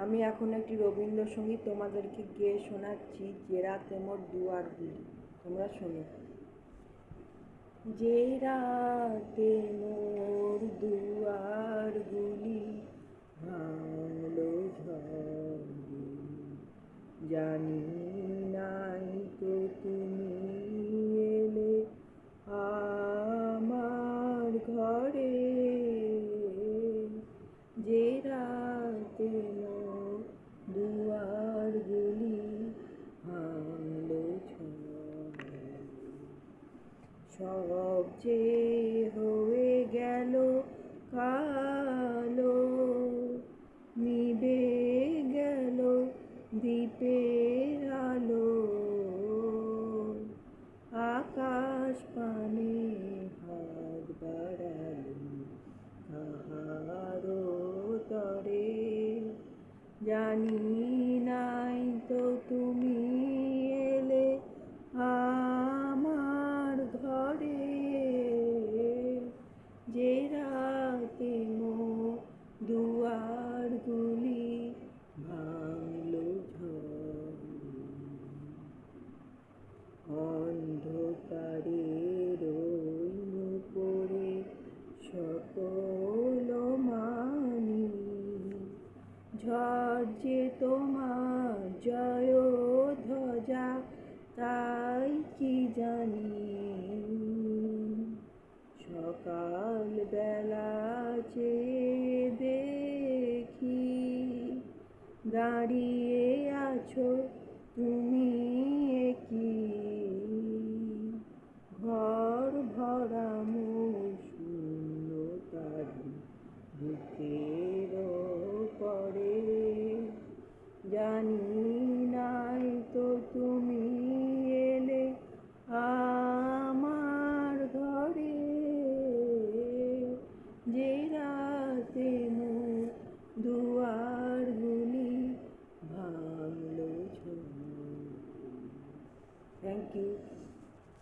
আমি এখন একটি রবীন্দ্রসঙ্গীত তোমাদেরকে গেয়ে শোনাচ্ছি, যে রাতে মোর দুয়ারগুলি। তোমরা শোনো। যে রাতে মোর দুয়ারগুলি ভাঙলো ঝড়ে, জানি নাই তো তুমি এলে আমার ঘরে। যে রাতে মোর দুয়ারগুলি ভাঙলো ঝড়ে, সব যে হয়ে গেল কালো, নিভে গেল দ্বীপের আলো। আকাশ পানে হাত বাড়ালো কাহারো তরে, জানি নাই তো তুমি এলে আমার ঘরে। যে রাতে মোর দুয়ারগুলি ভাঙলো ঝড়ে, অন্ধকারের উপরে সকল মানি, ঝড় যে তোমার জয় ধ্বজা তাই কি জানি। সকাল বেলা চেয়ে দেখি, দাঁড়িয়ে আছো তুমি কি, ঘর ভরা মোর শূন্যতারি বুকের পরে, জানি